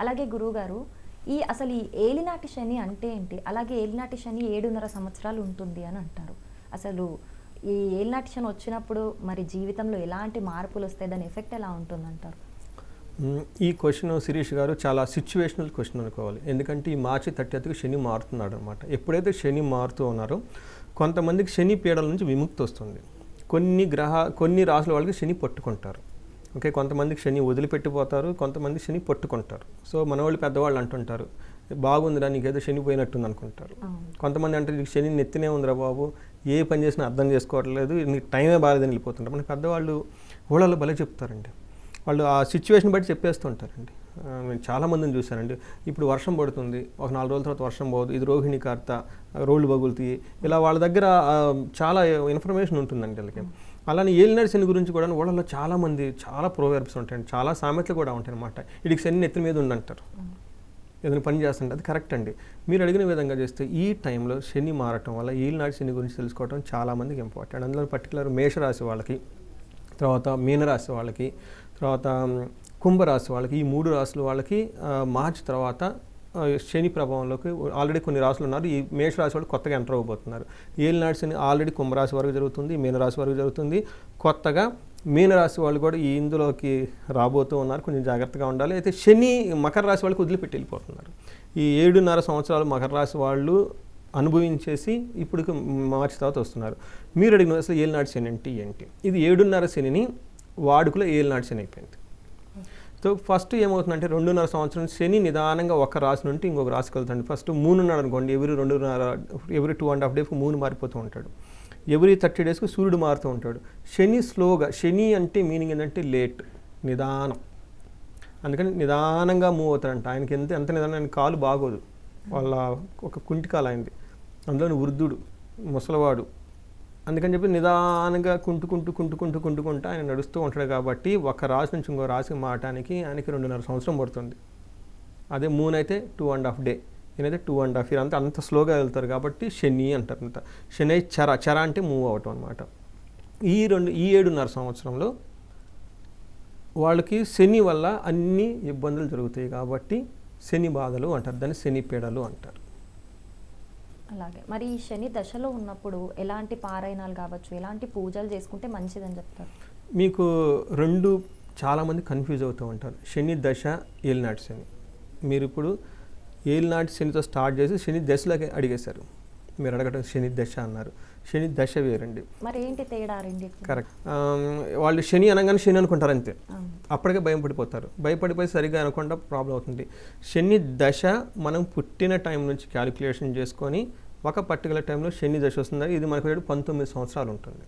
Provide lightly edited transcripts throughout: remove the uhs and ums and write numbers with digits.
అలాగే గురువుగారు, అసలు ఈ ఏలినాటి శని అంటే ఏంటి? అలాగే ఏలినాటి శని 7.5 సంవత్సరాలు ఉంటుంది అని అంటారు. అసలు ఈ ఏలినాటి శని వచ్చినప్పుడు మరి జీవితంలో ఎలాంటి మార్పులొస్తాయి? దాని ఎఫెక్ట్ ఎలా ఉంటుందంటారు? ఈ క్వశ్చన్ శిరీష్ గారు చాలా సిచ్యువేషనల్ క్వశ్చన్ అనుకోవాలి. ఎందుకంటే ఈ మార్చి 30కి శని మారుతున్నాడు అనమాట. ఎప్పుడైతే శని మారుతూ ఉన్నారో కొంతమందికి శని పీడల నుంచి విముక్తి వస్తుంది. కొన్ని రాసుల వాళ్ళకి శని పట్టుకుంటారు. ఓకే, కొంతమందికి శని వదిలిపెట్టిపోతారు, కొంతమంది శని పట్టుకుంటారు. సో మన వాళ్ళు పెద్దవాళ్ళు అంటుంటారు, బాగుందిరా నీకేదో శని పోయినట్టుంది అనుకుంటారు. కొంతమంది అంటే నీకు శని నెత్తినే ఉందిరా బాబు, ఏ పని చేసినా అర్థం చేసుకోవట్లేదు, నీకు టైమే బాగాలేదని వెళ్ళిపోతుంటారు. మన పెద్దవాళ్ళు ఊళ్ళలో భలే చెప్తారండి. వాళ్ళు ఆ సిచ్యువేషన్ బట్టి చెప్పేస్తుంటారండి. నేను చాలామందిని చూశానండి. ఇప్పుడు వర్షం పడుతుంది, ఒక 4 రోజుల తర్వాత వర్షం పోదు, ఇది రోహిణి కార్త, రోడ్లు పగులుతాయి, ఇలా వాళ్ళ దగ్గర చాలా ఇన్ఫర్మేషన్ ఉంటుందండి వాళ్ళకి. అలానే ఏలినాటి శని గురించి కూడా ఊళ్ళలో చాలామంది చాలా ప్రోవర్బ్స్ ఉంటాయండి, చాలా సామెతలు కూడా ఉంటాయి అన్నమాట. వీడికి శని నెత్తి మీద ఉండంటారు, ఏదైనా పని చేస్తుంటే. అది కరెక్ట్ అండి. మీరు అడిగిన విధంగా చేస్తే ఈ టైంలో శని మారటం వల్ల ఏలినాటి శని గురించి తెలుసుకోవడం చాలామందికి ఇంపార్టెంట్. అందులో పర్టికులర్ మేషరాశి వాళ్ళకి, తర్వాత మీనరాశి వాళ్ళకి, తర్వాత కుంభరాశి వాళ్ళకి, ఈ 3 రాశుల వాళ్ళకి మార్చి తర్వాత శని ప్రభావంలోకి ఆల్రెడీ కొన్ని రాశులు ఉన్నారు. ఈ మేషరాశి వాళ్ళు కొత్తగా ఎంటర్ అవ్వబోతున్నారు. ఏలినాటి శని ఆల్రెడీ కుంభరాశి వరకు జరుగుతుంది, మీనరాశి వరకు జరుగుతుంది. కొత్తగా మీనరాశి వాళ్ళు కూడా ఈ ఇందులోకి రాబోతూ ఉన్నారు. కొంచెం జాగ్రత్తగా ఉండాలి. అయితే శని మకర రాశి వాళ్ళకి వదిలిపెట్టి వెళ్ళిపోతున్నారు. ఈ 7.5 సంవత్సరాలు మకర రాశి వాళ్ళు అనుభవించేసి ఇప్పుడు మార్చి తర్వాత వస్తున్నారు. మీరు అడిగిన అసలు ఏలినాటి శని అంటే ఏంటి? ఇది 7.5 శనిని వాడుకలో ఏలినాటి శని అయిపోయింది. సో ఫస్ట్ ఏమవుతుందంటే 2.5 సంవత్సరం శని నిదానంగా ఒక రాశి నుండి ఇంకొక రాశికి వెళ్తాడు. ఫస్ట్ మూన్ ఉన్నాడు అనుకోండి, ఎవ్రీ 2.5 డేస్కి మూన్ మారిపోతూ ఉంటాడు. ఎవ్రీ 30 డేస్కి సూర్యుడు మారుతూ ఉంటాడు. శని స్లోగా, శని అంటే మీనింగ్ ఏంటంటే లేట్, నిదానం. అందుకని నిదానంగా మూవ్ అవుతాడంట. ఆయనకి ఎంత నిదానం, ఆయన కాలు బాగోదు, వాళ్ళ ఒక కుంటి కాలు అయింది, అందులోని వృద్ధుడు, ముసలివాడు. అందుకని చెప్పి నిదానంగా కుంటుకుంటూ ఆయన నడుస్తూ ఉంటాడు. కాబట్టి ఒక రాశి నుంచి ఇంకో రాశికి మారటానికి ఆయనకి 2.5 సంవత్సరం పడుతుంది. అదే మూన్ అయితే 2.5 డే, ఈయనైతే 2.5 ఇయర్. అంత స్లోగా వెళ్తారు కాబట్టి శని అంటారు. అంత శని చర అంటే మూవ్ అవటం అనమాట. ఈ 7.5 సంవత్సరంలో వాళ్ళకి శని వల్ల అన్ని ఇబ్బందులు జరుగుతాయి కాబట్టి శని బాధలు అంటారు, దాన్ని శని పీడలు అంటారు. అలాగే మరి ఈ శని దశలో ఉన్నప్పుడు ఎలాంటి పారాయణాలు కావచ్చు, ఎలాంటి పూజలు చేసుకుంటే మంచిదని చెప్తారు? మీకు 2 చాలామంది కన్ఫ్యూజ్ అవుతూ ఉంటారు, శని దశ, ఏలినాటి శని. మీరు ఇప్పుడు ఏలినాటి శనితో స్టార్ట్ చేసి శని దశలోకి అడిగేశారు. మీరు అడగటం శని దశ అన్నారు, శని దశ వేరండి. మరి ఏంటి తేడా రెండి? కరెక్ట్. వాళ్ళు శని అనగానే శని అనుకుంటారు అంతే, అప్పటికే భయం పడిపోతారు. భయపడిపోయి సరిగ్గా అనకుండా ప్రాబ్లం అవుతుంది. శని దశ మనం పుట్టిన టైం నుంచి క్యాలిక్యులేషన్ చేసుకొని ఒక పర్టికులర్ టైంలో శని దశ వస్తుంది. ఇది మనకు 19 సంవత్సరాలు ఉంటుంది.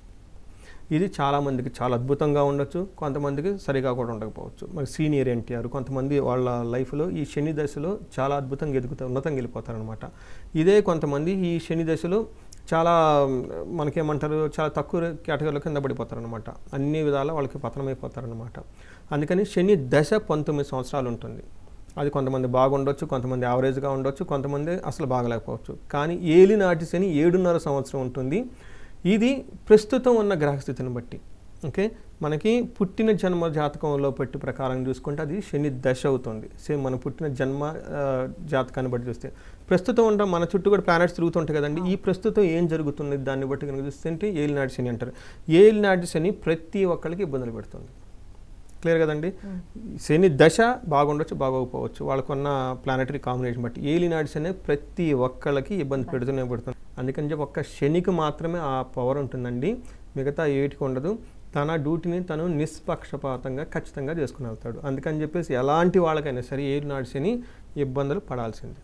ఇది చాలామందికి చాలా అద్భుతంగా ఉండొచ్చు, కొంతమందికి సరిగా కూడా ఉండకపోవచ్చు. మరి సీనియర్ ఎన్టీఆర్ కొంతమంది వాళ్ళ లైఫ్లో ఈ శని దశలో చాలా అద్భుతంగా ఉన్నతంగా వెళ్ళిపోతారనమాట. ఇదే కొంతమంది ఈ శని దశలో చాలా మనకేమంటారు, చాలా తక్కువ కేటగిరీలో కింద పడిపోతారనమాట. అన్ని విధాలా వాళ్ళకి పతనమైపోతారనమాట. అందుకని శని దశ 19 సంవత్సరాలు ఉంటుంది. అది కొంతమంది బాగుండొచ్చు, కొంతమంది యావరేజ్గా ఉండొచ్చు, కొంతమంది అసలు బాగలేకపోవచ్చు. కానీ ఏలినాటి శని 7.5 సంవత్సరం ఉంటుంది. ఇది ప్రస్తుతం ఉన్న గ్రహస్థితిని బట్టి. ఓకే, మనకి పుట్టిన జన్మ జాతకంలో పెట్టి ప్రకారం చూసుకుంటే అది శని దశ అవుతుంది. సేమ్ మనం పుట్టిన జన్మ జాతకాన్ని బట్టి చూస్తే ప్రస్తుతం ఉన్న మన చుట్టూ కూడా ప్లానెట్స్ తిరుగుతుంటాయి కదండి. ఈ ప్రస్తుతం ఏం జరుగుతుంది దాన్ని బట్టి కనుక చూస్తుంటే ఏలినాటి శని అంటారు. ఏలినాటి శని ప్రతి ఒక్కరికి ఇబ్బందులు పెడుతుంది. క్లియర్ కదండి. శని దశ బాగుండొచ్చు, బాగోకపోవచ్చు, వాళ్ళకున్న ప్లానెటరీ కాంబినేషన్ బట్టి. ఏలినాటి శని ప్రతి ఒక్కళ్ళకి ఇబ్బంది పెడుతూనే పడుతుంది. అందుకని చెప్పి ఒక్క శనికి మాత్రమే ఆ పవర్ ఉంటుందండి, మిగతా ఏటికి ఉండదు. తన డ్యూటీని తను నిష్పక్షపాతంగా ఖచ్చితంగా చేసుకుని వెళ్తాడు. అందుకని చెప్పేసి ఎలాంటి వాళ్ళకైనా సరే ఏలినాటి శని ఇబ్బందులు పడాల్సిందే.